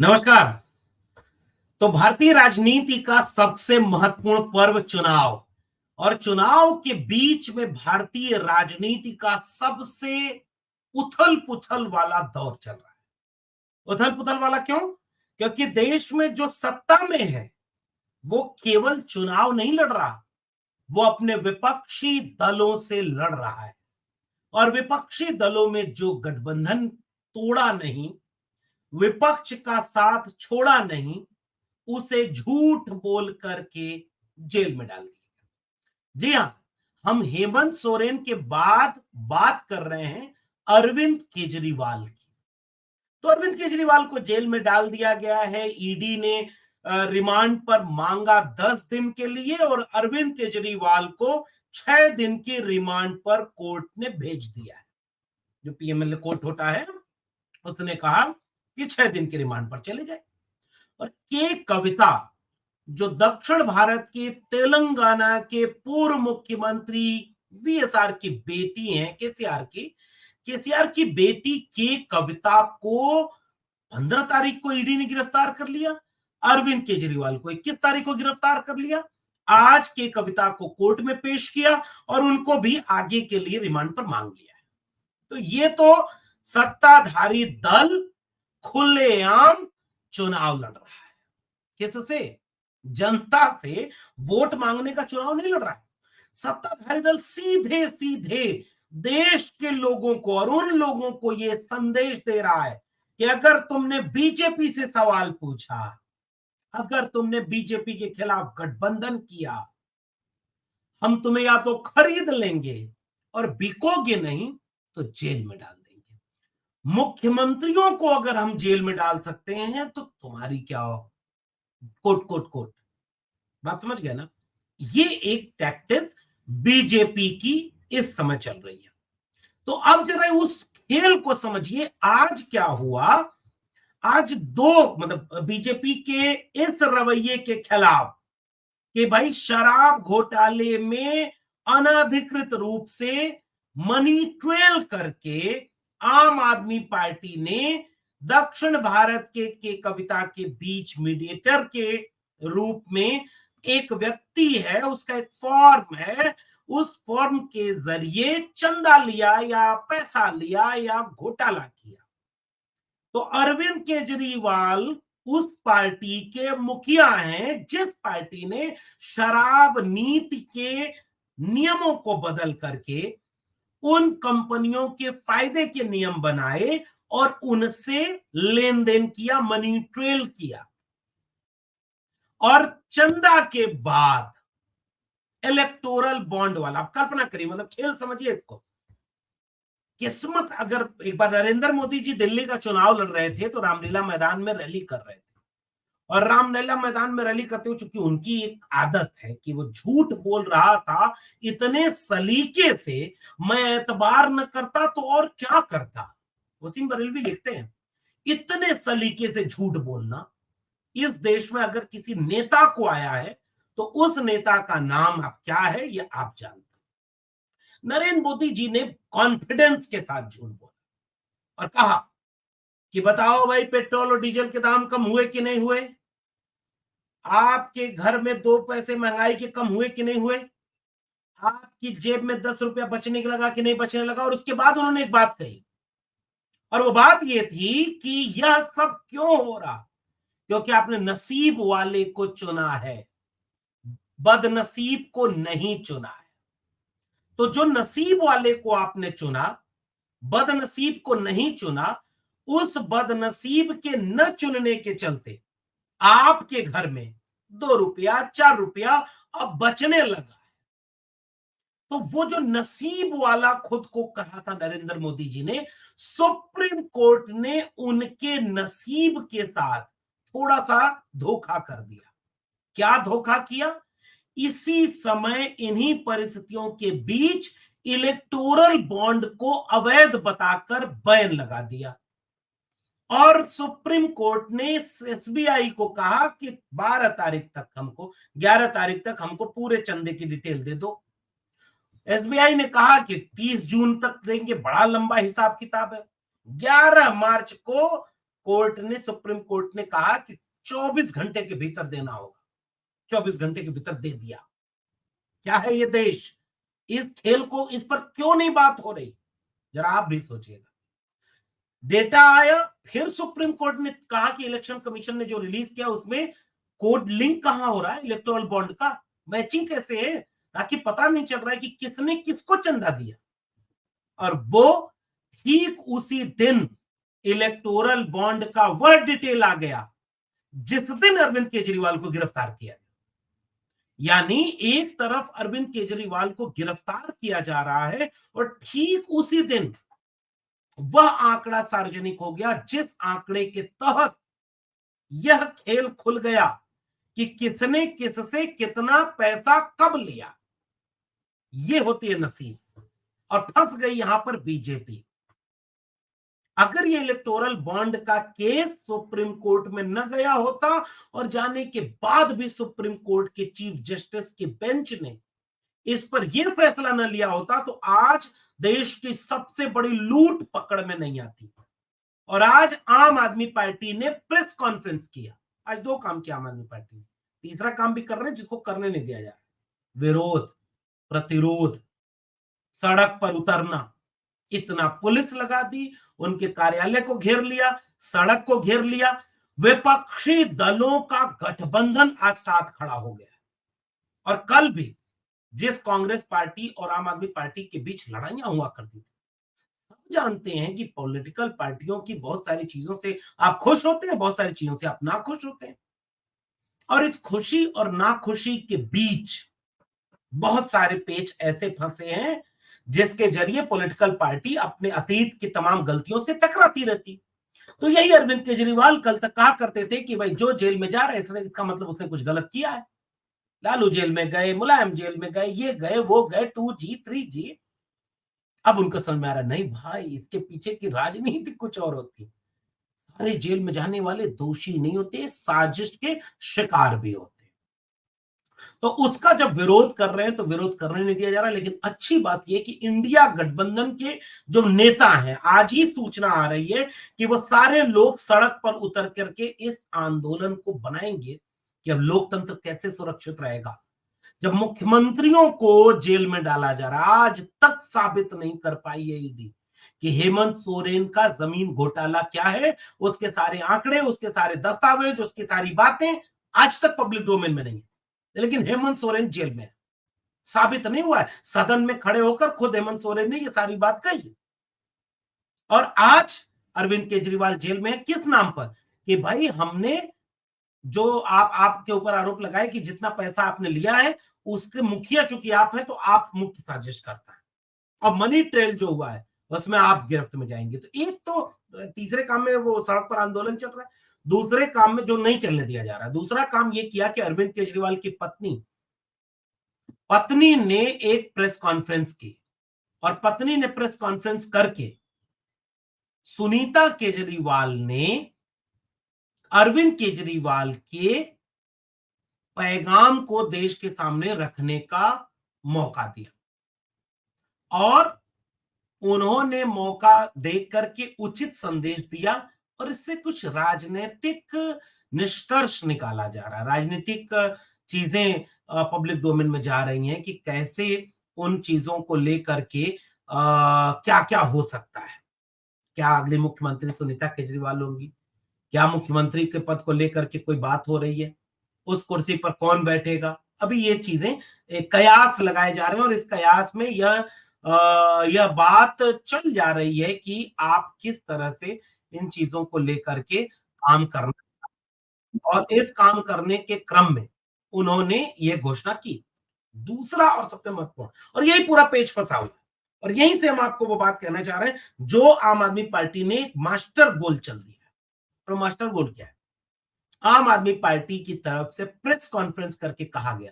नमस्कार। तो भारतीय राजनीति का सबसे महत्वपूर्ण पर्व चुनाव और चुनाव के बीच में भारतीय राजनीति का सबसे उथल-पुथल वाला दौर चल रहा है। उथल-पुथल वाला क्यों? क्योंकि देश में जो सत्ता में है, वो केवल चुनाव नहीं लड़ रहा, वो अपने विपक्षी दलों से लड़ रहा है। और विपक्षी दलों में जो गठबंधन तोड़ा नहीं, विपक्ष का साथ छोड़ा नहीं, उसे झूठ बोल करके जेल में डाल दिया। जी हां, हम हेमंत सोरेन के बाद बात कर रहे हैं अरविंद केजरीवाल की। तो अरविंद केजरीवाल को जेल में डाल दिया गया है। ईडी ने रिमांड पर मांगा 10 दिन के लिए और अरविंद केजरीवाल को 6 दिन की रिमांड पर कोर्ट ने भेज दिया है। जो पीएमएलए कोर्ट होता है, उसने कहा कि 6 दिन की रिमांड पर चले जाए। और के कविता, जो दक्षिण भारत के तेलंगाना के पूर्व मुख्यमंत्री वीएसआर की बेटी हैं, केसीआर की बेटी के कविता को 15 तारीख को ईडी ने गिरफ्तार कर लिया। अरविंद केजरीवाल को 21 तारीख को गिरफ्तार कर लिया। आज के कविता को कोर्ट में पेश किया और उनको भी आगे के लिए रिमांड पर मांग लिया है। तो ये तो सत्ताधारी दल खुलेआम चुनाव लड़ रहा है। किससे? जनता से वोट मांगने का चुनाव नहीं लड़ रहा है। सत्ताधारी दल सीधे सीधे देश के लोगों को और उन लोगों को यह संदेश दे रहा है कि अगर तुमने बीजेपी से सवाल पूछा, अगर तुमने बीजेपी के खिलाफ गठबंधन किया, हम तुम्हें या तो खरीद लेंगे और बिकोगे नहीं तो जेल में डाल देंगे। मुख्यमंत्रियों को अगर हम जेल में डाल सकते हैं तो तुम्हारी क्या हो? Quote quote quote. बात समझ गया ना? ये एक टैक्टिस बीजेपी की इस समय चल रही है। तो अब जरा उस खेल को समझिए। आज क्या हुआ? आज दो मतलब बीजेपी के इस रवैये के खिलाफ कि भाई शराब घोटाले में अनधिकृत रूप से मनी ट्रेल करके आम आदमी पार्टी ने दक्षिण भारत के कविता के बीच मीडिएटर के रूप में एक व्यक्ति है, उसका एक फॉर्म है, उस फॉर्म के जरिए चंदा लिया या पैसा लिया या घोटाला किया। तो अरविंद केजरीवाल उस पार्टी के मुखिया हैं जिस पार्टी ने शराब नीति के नियमों को बदल करके उन कंपनियों के फायदे के नियम बनाए और उनसे लेन देन किया, मनी ट्रेल किया। और चंदा के बाद इलेक्टोरल बॉन्ड वाला, आप कल्पना करिए, मतलब खेल समझिए इसको। किस्मत, अगर एक बार नरेंद्र मोदी जी दिल्ली का चुनाव लड़ रहे थे तो रामलीला मैदान में रैली कर रहे थे और रामलीला मैदान में रैली करते हुए चूंकि उनकी एक आदत है कि वो झूठ बोल रहा था इतने सलीके से, मैं एतबार न करता तो और क्या करता। वसीम बरेलवी लिखते हैं, इतने सलीके से झूठ बोलना इस देश में अगर किसी नेता को आया है तो उस नेता का नाम आप क्या है ये आप जानते हैं। नरेंद्र मोदी जी ने कॉन्फिडेंस के साथ झूठ बोला और कहा कि बताओ भाई, पेट्रोल और डीजल के दाम कम हुए कि नहीं हुए? आपके घर में 2 पैसे महंगाई के कम हुए कि नहीं हुए? आपकी जेब में 10 रुपया बचने लगा कि नहीं बचने लगा? और उसके बाद उन्होंने एक बात कही और वो बात ये थी कि यह सब क्यों हो रहा? क्योंकि आपने नसीब वाले को चुना है, बदनसीब को नहीं चुना है। तो जो नसीब वाले को आपने चुना, बदनसीब को नहीं चुना, उस बदनसीब के न चुनने के चलते आपके घर में 2 रुपया 4 रुपया अब बचने लगा है। तो वो जो नसीब वाला खुद को कहा था नरेंद्र मोदी जी ने, सुप्रीम कोर्ट ने उनके नसीब के साथ थोड़ा सा धोखा कर दिया। क्या धोखा किया? इसी समय इन्हीं परिस्थितियों के बीच इलेक्टोरल बॉन्ड को अवैध बताकर बैन लगा दिया और सुप्रीम कोर्ट ने एसबीआई को कहा कि 12 तारीख तक हमको 11 तारीख तक हमको पूरे चंदे की डिटेल दे दो। एसबीआई ने कहा कि 30 जून तक देंगे, बड़ा लंबा हिसाब किताब है। 11 मार्च को सुप्रीम कोर्ट ने कहा कि 24 घंटे के भीतर देना होगा, 24 घंटे के भीतर दे दिया। क्या है ये देश? इस खेल को, इस पर क्यों नहीं बात हो रही? जरा आप भी सोचिएगा। डेटा आया, फिर सुप्रीम कोर्ट ने कहा कि इलेक्शन कमीशन ने जो रिलीज किया उसमें कोड लिंक कहां हो रहा है, इलेक्टोरल बॉन्ड का मैचिंग कैसे है, ताकि पता नहीं चल रहा है कि किसने किसको चंदा दिया। और वो ठीक उसी दिन इलेक्टोरल बॉन्ड का वह डिटेल आ गया जिस दिन अरविंद केजरीवाल को गिरफ्तार किया। यानी एक तरफ अरविंद केजरीवाल को गिरफ्तार किया जा रहा है और ठीक उसी दिन वह आंकड़ा सार्वजनिक हो गया जिस आंकड़े के तहत यह खेल खुल गया कि किसने किससे कितना पैसा कब लिया। यह होती है नसीब। और फंस गई यहां पर बीजेपी। अगर ये इलेक्टोरल बॉन्ड का केस सुप्रीम कोर्ट में न गया होता और जाने के बाद भी सुप्रीम कोर्ट के चीफ जस्टिस की बेंच ने इस पर यह फैसला न लिया होता तो आज देश की सबसे बड़ी लूट पकड़ में नहीं आती। और आज आम आदमी पार्टी ने प्रेस कॉन्फ्रेंस किया। आज दो काम किया आम आदमी पार्टी ने, तीसरा काम भी कर रहे हैं जिसको करने नहीं दिया जा रहा। विरोध, प्रतिरोध, सड़क पर उतरना, इतना पुलिस लगा दी, उनके कार्यालय को घेर लिया, सड़क को घेर लिया। विपक्षी दलों का गठबंधन आज साथ खड़ा हो गया। और कल भी जिस कांग्रेस पार्टी और आम आदमी पार्टी के बीच लड़ाइयां हुआ करती थी, सब जानते हैं कि पॉलिटिकल पार्टियों की बहुत सारी चीजों से आप खुश होते हैं, बहुत सारी चीजों से आप नाखुश होते हैं। और इस खुशी और नाखुशी के बीच बहुत सारे पेच ऐसे फंसे हैं जिसके जरिए पॉलिटिकल पार्टी अपने अतीत की तमाम गलतियों से टकराती रहती। तो यही अरविंद केजरीवाल कल तक कहा करते थे कि भाई जो जेल में जा रहा है इसका मतलब उसने कुछ गलत किया है। लालू जेल में गए, मुलायम जेल में गए, ये गए, वो गए, 2G 3G। अब उनको समझ में आ रहा नहीं भाई, इसके पीछे की राजनीति कुछ और होती। सारे जेल में जाने वाले दोषी नहीं होते, साजिश के शिकार भी होते। तो उसका जब विरोध कर रहे हैं तो विरोध करने नहीं दिया जा रहा। लेकिन अच्छी बात यह कि इंडिया गठबंधन के जो नेता हैं, आज ही सूचना आ रही है कि वो सारे लोग सड़क पर उतर करके इस आंदोलन को बनाएंगे कि अब लोकतंत्र कैसे सुरक्षित रहेगा। जब मुख्यमंत्रियों को जेल में डाला जा रहा, आज तक साबित नहीं कर पाई है ईडी कि हेमंत सोरेन का जमीन घोटाला क्या है। उसके सारे आंकड़े, उसके सारे दस्तावेज, उसकी सारी बातें आज तक पब्लिक डोमेन में नहीं है। लेकिन हेमंत सोरेन जेल में है, साबित नहीं हुआ है। सदन में खड़े होकर खुद हेमंत सोरेन ने ये सारी बात कही। और आज अरविंद केजरीवाल जेल में है, किस नाम पर? कि भाई हमने जो आपके ऊपर आरोप लगाए कि जितना पैसा आपने लिया है उसके मुखिया चूंकि आप हैं तो आप मुख्य साजिश करता है। और मनी ट्रेल जो हुआ है उसमें आप गिरफ्त में जाएंगे। तो एक तो तीसरे काम में वो सड़क पर आंदोलन चल रहा है, दूसरे काम में जो नहीं चलने दिया जा रहा है, दूसरा काम ये किया कि अरविंद केजरीवाल की पत्नी ने एक प्रेस कॉन्फ्रेंस की और पत्नी ने प्रेस कॉन्फ्रेंस करके सुनीता केजरीवाल ने अरविंद केजरीवाल के पैगाम को देश के सामने रखने का मौका दिया और उन्होंने मौका देख करके उचित संदेश दिया। और इससे कुछ राजनीतिक निष्कर्ष निकाला जा रहा है, राजनीतिक चीजें पब्लिक डोमेन में जा रही हैं कि कैसे उन चीजों को लेकर के क्या क्या हो सकता है। क्या अगली मुख्यमंत्री सुनीता केजरीवाल होंगी? क्या मुख्यमंत्री के पद को लेकर के कोई बात हो रही है? उस कुर्सी पर कौन बैठेगा? अभी ये चीजें कयास लगाए जा रहे हैं और इस कयास में यह बात चल जा रही है कि आप किस तरह से इन चीजों को लेकर के काम करना। और इस काम करने के क्रम में उन्होंने ये घोषणा की। दूसरा और सबसे महत्वपूर्ण, और यही पूरा पेज फंसा हुआ है और यहीं से हम आपको वो बात कहना चाह रहे हैं जो आम आदमी पार्टी ने एक मास्टर गोल चल दिया है। और मास्टर गोल क्या है? आम आदमी पार्टी की तरफ से प्रेस कॉन्फ्रेंस करके कहा गया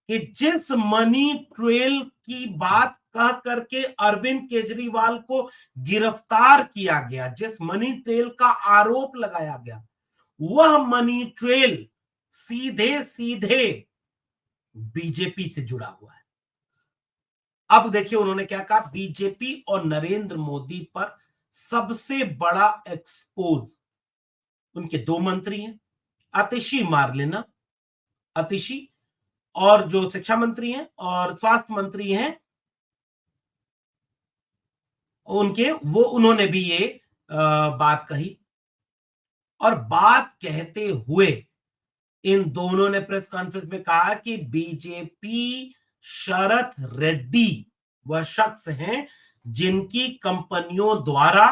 कि जिस मनी ट्रेल की बात कह करके अरविंद केजरीवाल को गिरफ्तार किया गया, जिस मनी ट्रेल का आरोप लगाया गया, वह मनी ट्रेल सीधे सीधे बीजेपी से जुड़ा हुआ है। अब देखिए उन्होंने क्या कहा, बीजेपी और नरेंद्र मोदी पर सबसे बड़ा एक्सपोज उनके 2 मंत्री हैं, आतिशी मार्लेना, आतिशी, और जो शिक्षा मंत्री हैं और स्वास्थ्य मंत्री हैं उनके, वो उन्होंने भी ये बात कही। और बात कहते हुए इन दोनों ने प्रेस कॉन्फ्रेंस में कहा कि बीजेपी शरत रेड्डी वह शख्स हैं जिनकी कंपनियों द्वारा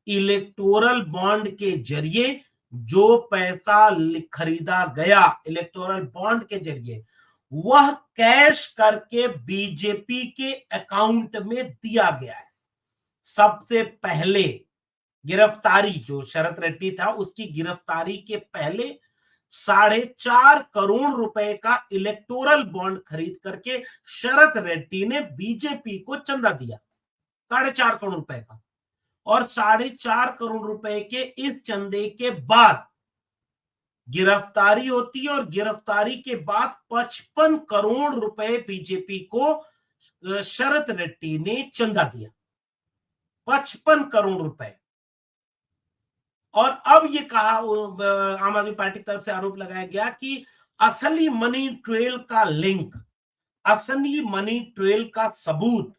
इलेक्टोरल बॉन्ड के जरिए जो पैसा खरीदा गया, इलेक्टोरल बॉन्ड के जरिए, वह कैश करके बीजेपी के अकाउंट में दिया गया है। सबसे पहले गिरफ्तारी, जो शरत रेड्डी था उसकी गिरफ्तारी के पहले 4.5 करोड़ रुपए का इलेक्टोरल बॉन्ड खरीद करके शरत रेड्डी ने बीजेपी को चंदा दिया, 4.5 करोड़ रुपए का। और 4.5 करोड़ रुपए के इस चंदे के बाद गिरफ्तारी होती है, और गिरफ्तारी के बाद 55 करोड़ रुपए बीजेपी को शरत रेड्डी ने चंदा दिया, 55 करोड़ रुपए। और अब ये कहा, आम आदमी पार्टी की तरफ से आरोप लगाया गया कि असली मनी ट्रेल का लिंक, असली मनी ट्रेल का सबूत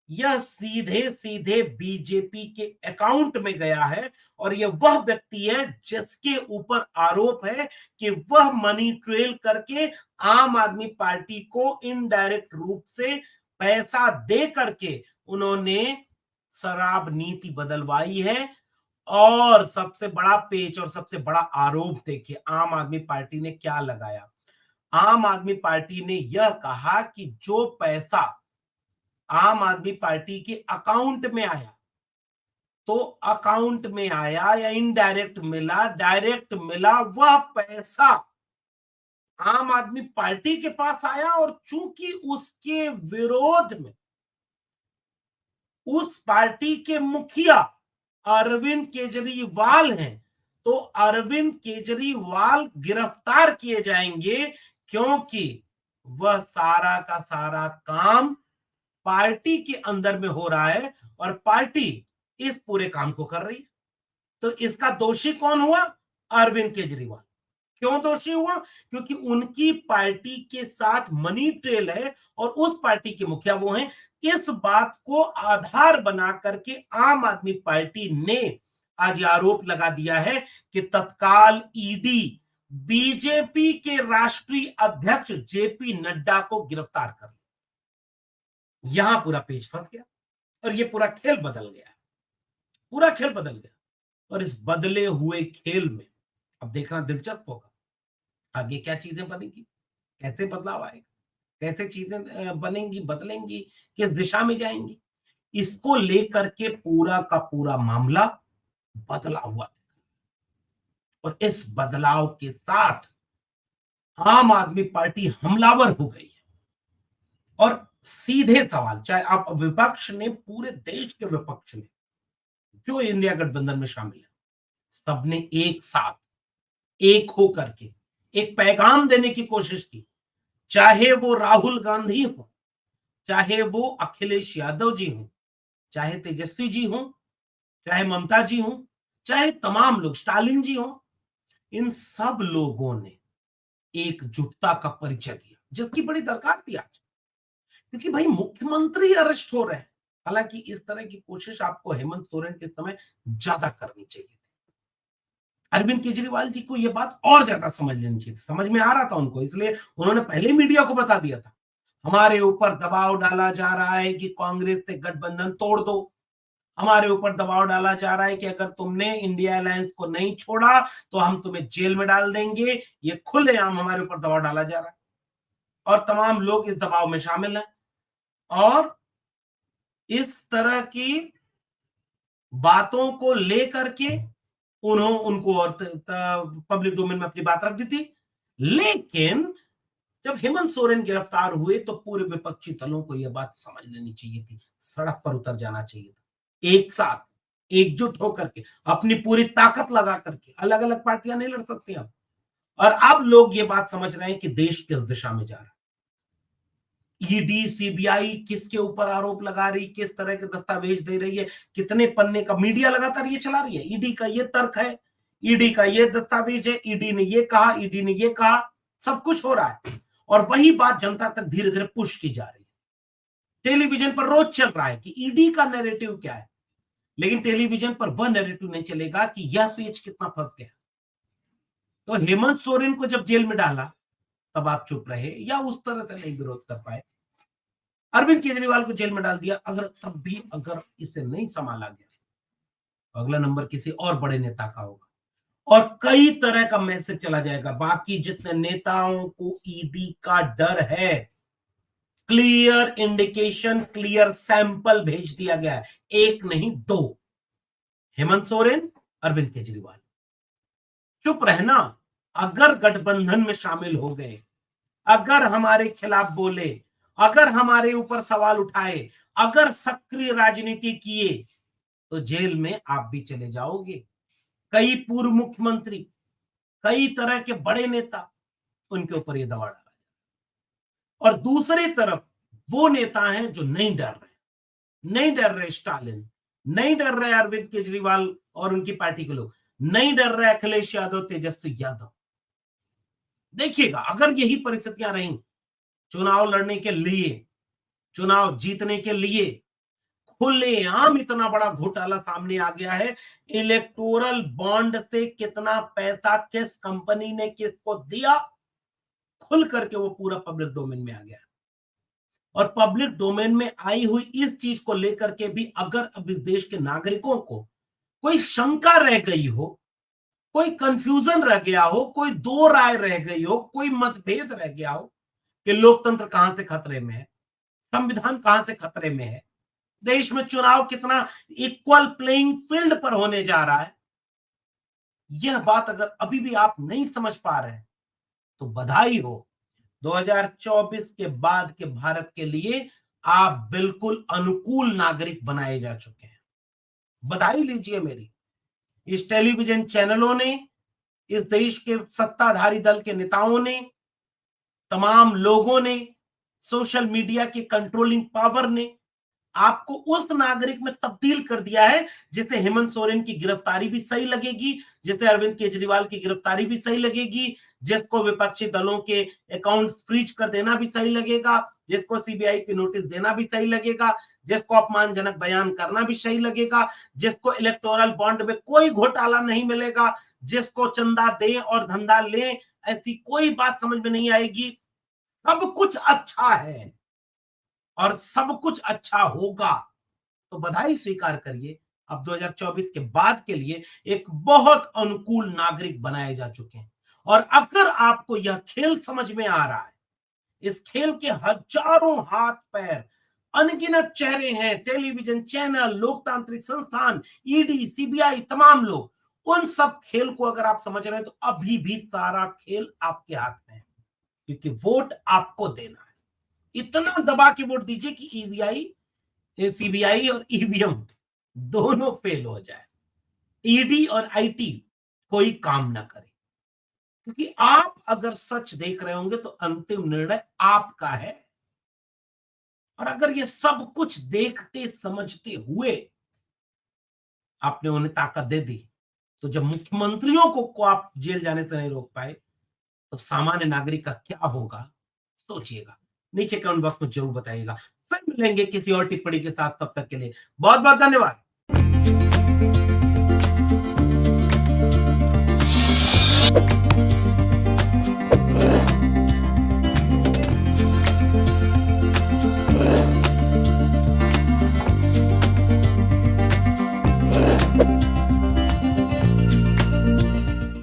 यह सीधे सीधे बीजेपी के अकाउंट में गया है, और यह वह व्यक्ति है जिसके ऊपर आरोप है कि वह मनी ट्रेल करके आम आदमी पार्टी को इनडायरेक्ट रूप से पैसा दे करके उन्होंने शराब नीति बदलवाई है। और सबसे बड़ा पेच और सबसे बड़ा आरोप देखिए आम आदमी पार्टी ने क्या लगाया। आम आदमी पार्टी ने यह कहा कि जो पैसा आम आदमी पार्टी के अकाउंट में आया, तो अकाउंट में आया या इनडायरेक्ट मिला, डायरेक्ट मिला, वह पैसा आम आदमी पार्टी के पास आया, और चूंकि उसके विरोध में उस पार्टी के मुखिया अरविंद केजरीवाल हैं, तो अरविंद केजरीवाल गिरफ्तार किए जाएंगे, क्योंकि वह सारा का सारा काम पार्टी के अंदर में हो रहा है और पार्टी इस पूरे काम को कर रही है। तो इसका दोषी कौन हुआ? अरविंद केजरीवाल। क्यों दोषी हुआ? क्योंकि उनकी पार्टी के साथ मनी ट्रेल है और उस पार्टी के मुखिया वो हैं। इस बात को आधार बना करके आम आदमी पार्टी ने आज आरोप लगा दिया है कि तत्काल ईडी बीजेपी के राष्ट्रीय अध्यक्ष जेपी नड्डा को गिरफ्तार कर ले। यहां पूरा पेज फंस गया और ये पूरा खेल बदल गया, पूरा खेल बदल गया। और इस बदले हुए खेल में अब देखना दिलचस्प होगा आगे क्या चीजें बनेगी, कैसे बदलाव आएगा, कैसे चीजें बनेंगी, बदलेंगी, किस दिशा में जाएंगी। इसको लेकर के पूरा का पूरा मामला बदला हुआ और इस बदलाव के साथ आम आदमी पार्टी हमलावर हो गई है। और सीधे सवाल, चाहे आप विपक्ष ने, पूरे देश के विपक्ष ने जो इंडिया गठबंधन में शामिल है, सबने एक साथ एक होकर के एक पैगाम देने की कोशिश की, चाहे वो राहुल गांधी हो, चाहे वो अखिलेश यादव जी हो, चाहे तेजस्वी जी हो, चाहे ममता जी हो, चाहे तमाम लोग, स्टालिन जी हो, इन सब लोगों ने एकजुटता का परिचय दिया, जिसकी बड़ी दरकार थी आज। क्योंकि भाई मुख्यमंत्री अरेस्ट हो रहे हैं। हालांकि इस तरह की कोशिश आपको हेमंत सोरेन के समय ज्यादा करनी चाहिए। अरविंद केजरीवाल जी को यह बात और ज्यादा समझ लेनी चाहिए, समझ में आ रहा था उनको, इसलिए उन्होंने पहले मीडिया को बता दिया था हमारे ऊपर दबाव डाला जा रहा है कि कांग्रेस से गठबंधन तोड़ दो, हमारे ऊपर दबाव डाला जा रहा है कि अगर तुमने इंडिया अलायंस को नहीं छोड़ा तो हम तुम्हें जेल में डाल देंगे। ये खुलेआम हमारे ऊपर दबाव डाला जा रहा है और तमाम लोग इस दबाव में शामिल हैं। और इस तरह की बातों को लेकर के उनको और पब्लिक डोमेन में अपनी बात रख दी थी। लेकिन जब हेमंत सोरेन गिरफ्तार हुए तो पूरे विपक्षी दलों को यह बात समझ लेनी चाहिए थी, सड़क पर उतर जाना चाहिए था, एक साथ एकजुट होकर के अपनी पूरी ताकत लगा करके। अलग अलग पार्टियां नहीं लड़ सकती अब। और अब लोग ये बात समझ रहे हैं कि देश किस दिशा में जा रहा है। ईडी, सीबीआई किसके ऊपर आरोप लगा रही, किस तरह के दस्तावेज दे रही है, कितने पन्ने का, मीडिया लगातार ये चला रही है। ईडी का ये तर्क है, ईडी का ये दस्तावेज है, ईडी ने ये कहा, ईडी ने ये कहा, सब कुछ हो रहा है और वही बात जनता तक धीरे धीरे पुश की जा रही है। टेलीविजन पर रोज चल रहा है कि ईडी का नैरेटिव क्या है, लेकिन टेलीविजन पर वह नैरेटिव नहीं चलेगा कि यह पेज कितना फंस गया। तो हेमंत सोरेन को जब जेल में डाला तब आप चुप रहे या उस तरह से नहीं विरोध कर पाए। अरविंद केजरीवाल को जेल में डाल दिया, अगर तब भी अगर इसे नहीं संभाला गया तो अगला नंबर किसी और बड़े नेता का होगा और कई तरह का मैसेज चला जाएगा। बाकी जितने नेताओं को ईडी का डर है, क्लियर इंडिकेशन, क्लियर सैंपल भेज दिया गया है, एक नहीं दो। हेमंत सोरेन, अरविंद केजरीवाल चुप रहना। अगर गठबंधन में शामिल हो गए, अगर हमारे खिलाफ बोले, अगर हमारे ऊपर सवाल उठाए, अगर सक्रिय राजनीति किए तो जेल में आप भी चले जाओगे। कई पूर्व मुख्यमंत्री, कई तरह के बड़े नेता, उनके ऊपर ये दबाव डाला। और दूसरी तरफ वो नेता हैं जो नहीं डर रहे, नहीं डर रहे स्टालिन, नहीं डर रहे अरविंद केजरीवाल और उनकी पार्टी के लोग, नहीं डर रहे अखिलेश यादव, तेजस्वी यादव। देखिएगा अगर यही परिस्थितियां रही चुनाव लड़ने के लिए, चुनाव जीतने के लिए, खुलेआम इतना बड़ा घोटाला सामने आ गया है, इलेक्टोरल बॉन्ड से कितना पैसा किस कंपनी ने किसको दिया, खुल करके वो पूरा पब्लिक डोमेन में आ गया। और पब्लिक डोमेन में आई हुई इस चीज को लेकर के भी अगर अब इस देश के नागरिकों को कोई शंका रह गई हो, कोई कंफ्यूजन रह गया हो, कोई दो राय रह गई हो, कोई मतभेद रह गया हो कि लोकतंत्र कहां से खतरे में है, संविधान कहां से खतरे में है, देश में चुनाव कितना इक्वल प्लेइंग फील्ड पर होने जा रहा है, यह बात अगर अभी भी आप नहीं समझ पा रहे हैं तो बधाई हो। 2024 के बाद के भारत के लिए आप बिल्कुल अनुकूल नागरिक बनाए जा चुके हैं, बधाई लीजिए मेरी। इस टेलीविजन चैनलों ने, इस देश के सत्ताधारी दल के नेताओं ने, तमाम लोगों ने, सोशल मीडिया की कंट्रोलिंग पावर ने आपको उस नागरिक में तब्दील कर दिया है जिसे हेमंत सोरेन की गिरफ्तारी भी सही लगेगी, जिसे अरविंद केजरीवाल की गिरफ्तारी भी सही लगेगी, जिसको विपक्षी दलों के अकाउंट्स फ्रीज कर देना भी सही लगेगा, जिसको सीबीआई की नोटिस देना भी सही लगेगा, जिसको अपमानजनक बयान करना भी सही लगेगा, जिसको इलेक्टोरल बॉन्ड में कोई घोटाला नहीं मिलेगा, जिसको चंदा दे और धंधा ले ऐसी कोई बात समझ में नहीं आएगी। सब कुछ अच्छा है और सब कुछ अच्छा होगा, तो बधाई स्वीकार करिए। अब 2024 के बाद के लिए एक बहुत अनुकूल नागरिक बनाए जा चुके हैं। और अगर आपको यह खेल समझ में आ रहा है, इस खेल के हजारों हाथ पैर, अनगिनत चेहरे हैं, टेलीविजन चैनल, लोकतांत्रिक संस्थान, ईडी, सीबीआई, तमाम लोग, उन सब खेल को अगर आप समझ रहे हैं तो अभी भी सारा खेल आपके हाथ में है, क्योंकि वोट आपको देना है। इतना दबा के वोट दीजिए कि ईवीआई, सीबीआई और ईवीएम दोनों फेल हो जाए, ईडी और आईटी कोई काम ना करे, क्योंकि आप अगर सच देख रहे होंगे तो अंतिम निर्णय आपका है। और अगर ये सब कुछ देखते समझते हुए आपने उन्हें ताकत दे दी, तो जब मुख्यमंत्रियों को आप जेल जाने से नहीं रोक पाए तो सामान्य नागरिक का क्या होगा, सोचिएगा। नीचे कमेंट बॉक्स में जरूर बताइएगा। फिर मिलेंगे किसी और टिप्पणी के साथ, तब तक के लिए बहुत बहुत धन्यवाद।